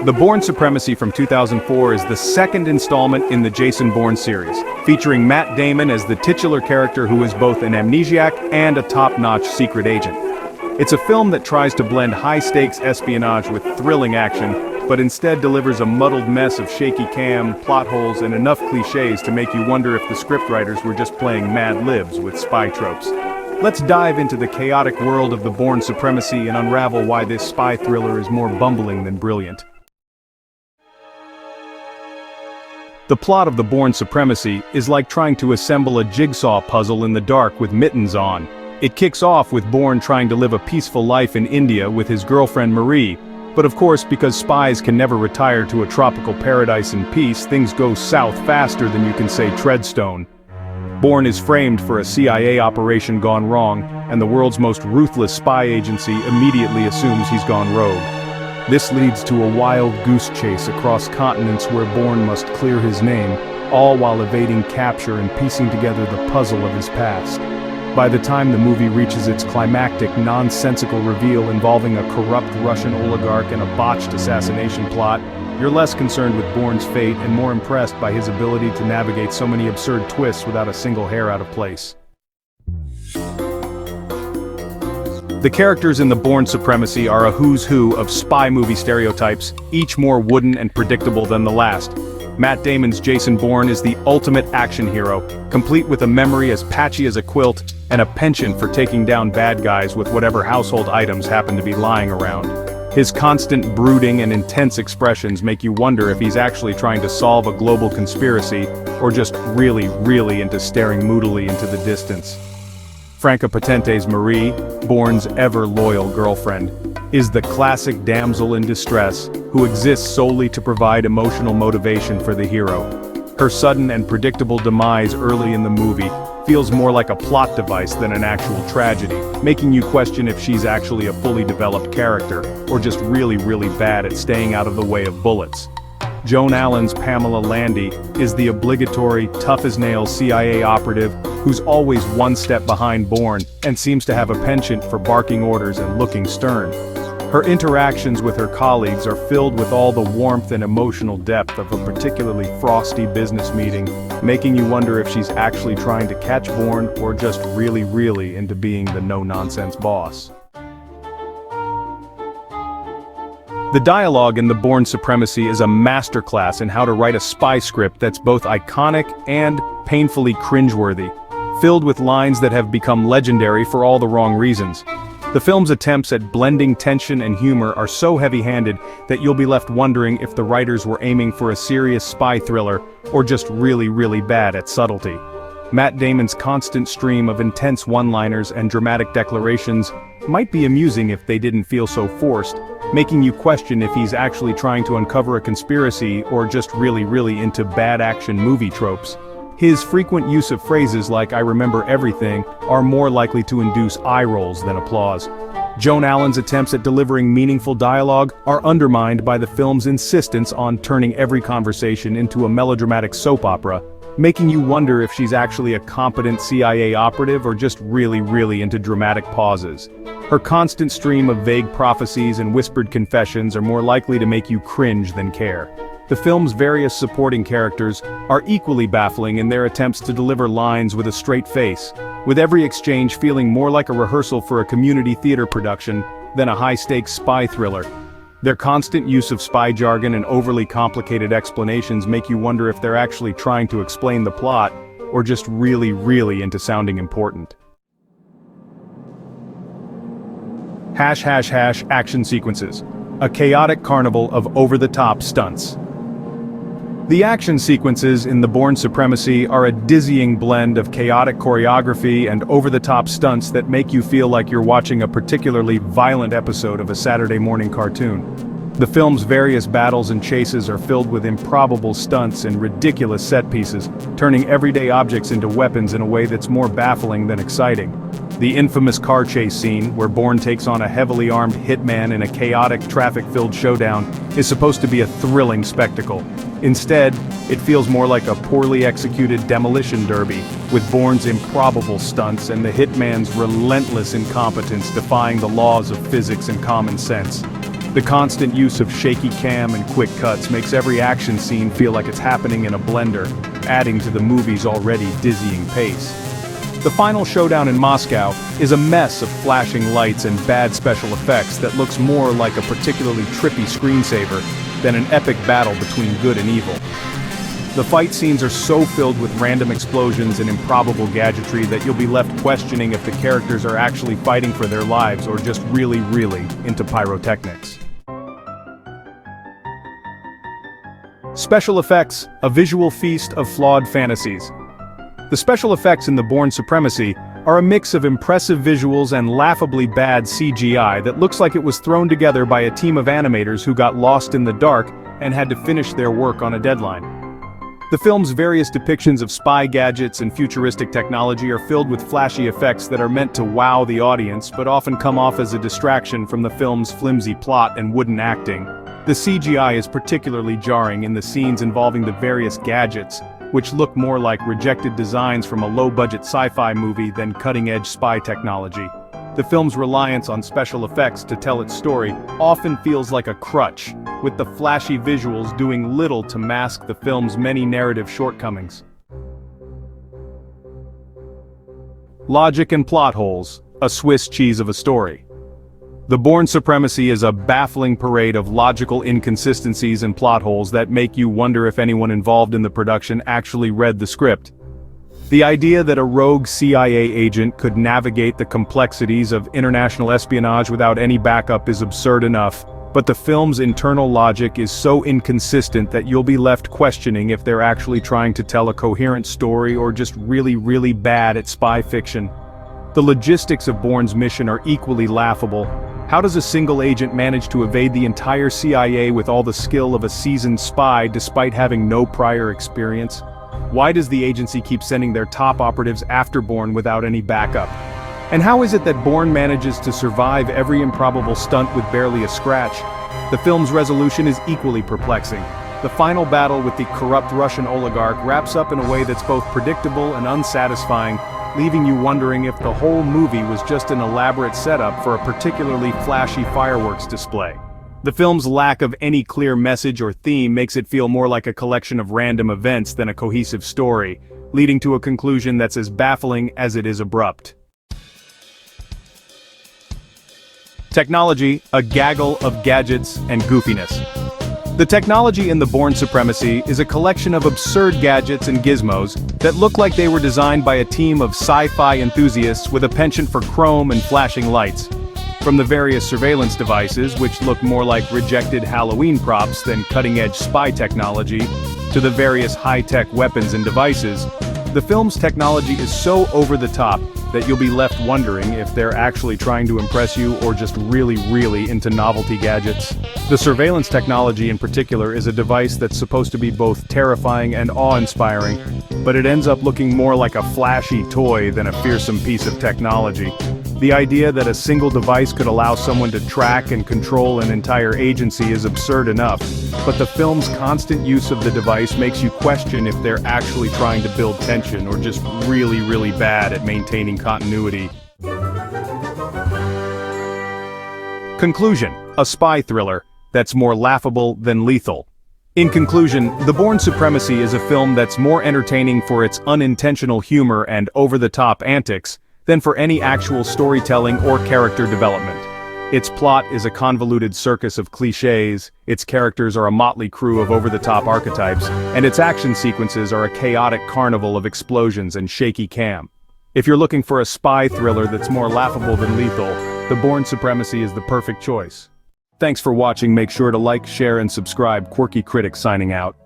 The Bourne Supremacy from 2004 is the second installment in the Jason Bourne series, featuring Matt Damon as the titular character who is both an amnesiac and a top-notch secret agent. It's a film that tries to blend high-stakes espionage with thrilling action, but instead delivers a muddled mess of shaky cam, plot holes, and enough cliches to make you wonder if the scriptwriters were just playing Mad Libs with spy tropes. Let's dive into the chaotic world of the Bourne Supremacy and unravel why this spy thriller is more bumbling than brilliant. The plot of the Bourne Supremacy is like trying to assemble a jigsaw puzzle in the dark with mittens on. It kicks off with Bourne trying to live a peaceful life in India with his girlfriend Marie, but of course because spies can never retire to a tropical paradise in peace, things go south faster than you can say treadstone. Bourne is framed for a CIA operation gone wrong, and the world's most ruthless spy agency immediately assumes he's gone rogue. This leads to a wild goose chase across continents where Bourne must clear his name, all while evading capture and piecing together the puzzle of his past. By the time the movie reaches its climactic, nonsensical reveal involving a corrupt Russian oligarch and a botched assassination plot, you're less concerned with Bourne's fate and more impressed by his ability to navigate so many absurd twists without a single hair out of place. The characters in the Bourne Supremacy are a who's who of spy movie stereotypes, each more wooden and predictable than the last. Matt Damon's Jason Bourne is the ultimate action hero, complete with a memory as patchy as a quilt and a penchant for taking down bad guys with whatever household items happen to be lying around. His constant brooding and intense expressions make you wonder if he's actually trying to solve a global conspiracy or just really into staring moodily into the distance. Franca Potente's Marie, Bourne's ever-loyal girlfriend, is the classic damsel in distress who exists solely to provide emotional motivation for the hero. Her sudden and predictable demise early in the movie feels more like a plot device than an actual tragedy, making you question if she's actually a fully developed character, or just really bad at staying out of the way of bullets. Joan Allen's Pamela Landy is the obligatory, tough-as-nails CIA operative who's always one step behind Bourne and seems to have a penchant for barking orders and looking stern. Her interactions with her colleagues are filled with all the warmth and emotional depth of a particularly frosty business meeting, making you wonder if she's actually trying to catch Bourne or just really into being the no-nonsense boss. The dialogue in The Bourne Supremacy is a masterclass in how to write a spy script that's both iconic and painfully cringeworthy, filled with lines that have become legendary for all the wrong reasons. The film's attempts at blending tension and humor are so heavy-handed that you'll be left wondering if the writers were aiming for a serious spy thriller or just really bad at subtlety. Matt Damon's constant stream of intense one-liners and dramatic declarations might be amusing if they didn't feel so forced, making you question if he's actually trying to uncover a conspiracy or just really into bad action movie tropes. His frequent use of phrases like "I remember everything" are more likely to induce eye rolls than applause. Joan Allen's attempts at delivering meaningful dialogue are undermined by the film's insistence on turning every conversation into a melodramatic soap opera, making you wonder if she's actually a competent CIA operative or just really into dramatic pauses. Her constant stream of vague prophecies and whispered confessions are more likely to make you cringe than care. The film's various supporting characters are equally baffling in their attempts to deliver lines with a straight face, with every exchange feeling more like a rehearsal for a community theater production than a high-stakes spy thriller. Their constant use of spy jargon and overly complicated explanations make you wonder if they're actually trying to explain the plot, or just really into sounding important. Action sequences. A chaotic carnival of over-the-top stunts. The action sequences in The Bourne Supremacy are a dizzying blend of chaotic choreography and over-the-top stunts that make you feel like you're watching a particularly violent episode of a Saturday morning cartoon. The film's various battles and chases are filled with improbable stunts and ridiculous set pieces, turning everyday objects into weapons in a way that's more baffling than exciting. The infamous car chase scene, where Bourne takes on a heavily armed hitman in a chaotic, traffic-filled showdown, is supposed to be a thrilling spectacle. Instead, it feels more like a poorly executed demolition derby, with Bourne's improbable stunts and the hitman's relentless incompetence defying the laws of physics and common sense. The constant use of shaky cam and quick cuts makes every action scene feel like it's happening in a blender, adding to the movie's already dizzying pace. The final showdown in Moscow is a mess of flashing lights and bad special effects that looks more like a particularly trippy screensaver than an epic battle between good and evil. The fight scenes are so filled with random explosions and improbable gadgetry that you'll be left questioning if the characters are actually fighting for their lives or just really into pyrotechnics. Special effects, a visual feast of flawed fantasies. The special effects in the Bourne Supremacy are a mix of impressive visuals and laughably bad CGI that looks like it was thrown together by a team of animators who got lost in the dark and had to finish their work on a deadline. The film's various depictions of spy gadgets and futuristic technology are filled with flashy effects that are meant to wow the audience but often come off as a distraction from the film's flimsy plot and wooden acting. The CGI is particularly jarring in the scenes involving the various gadgets, which look more like rejected designs from a low-budget sci-fi movie than cutting-edge spy technology. The film's reliance on special effects to tell its story often feels like a crutch, with the flashy visuals doing little to mask the film's many narrative shortcomings. Logic and plot holes, a Swiss cheese of a story. The Bourne Supremacy is a baffling parade of logical inconsistencies and plot holes that make you wonder if anyone involved in the production actually read the script. The idea that a rogue CIA agent could navigate the complexities of international espionage without any backup is absurd enough, but the film's internal logic is so inconsistent that you'll be left questioning if they're actually trying to tell a coherent story or just really bad at spy fiction. The logistics of Bourne's mission are equally laughable. How does a single agent manage to evade the entire CIA with all the skill of a seasoned spy despite having no prior experience? Why does the agency keep sending their top operatives after Bourne without any backup? And how is it that Bourne manages to survive every improbable stunt with barely a scratch? The film's resolution is equally perplexing. The final battle with the corrupt Russian oligarch wraps up in a way that's both predictable and unsatisfying, leaving you wondering if the whole movie was just an elaborate setup for a particularly flashy fireworks display. The film's lack of any clear message or theme makes it feel more like a collection of random events than a cohesive story, leading to a conclusion that's as baffling as it is abrupt. Technology, a gaggle of gadgets and goofiness. The technology in the Bourne Supremacy is a collection of absurd gadgets and gizmos that look like they were designed by a team of sci-fi enthusiasts with a penchant for chrome and flashing lights. From the various surveillance devices, which look more like rejected Halloween props than cutting-edge spy technology, to the various high-tech weapons and devices, the film's technology is so over the top that you'll be left wondering if they're actually trying to impress you or just really into novelty gadgets. The surveillance technology in particular is a device that's supposed to be both terrifying and awe-inspiring, but it ends up looking more like a flashy toy than a fearsome piece of technology. The idea that a single device could allow someone to track and control an entire agency is absurd enough, but the film's constant use of the device makes you question if they're actually trying to build tension or just really bad at maintaining continuity. Conclusion: a spy thriller that's more laughable than lethal. In conclusion, The Bourne Supremacy is a film that's more entertaining for its unintentional humor and over-the-top antics than for any actual storytelling or character development. Its plot is a convoluted circus of cliches, its characters are a motley crew of over-the-top archetypes, and its action sequences are a chaotic carnival of explosions and shaky cam. If you're looking for a spy thriller that's more laughable than lethal, The Bourne Supremacy is the perfect choice. Thanks for watching. Make sure to like, share, and subscribe. Quirky Critic signing out.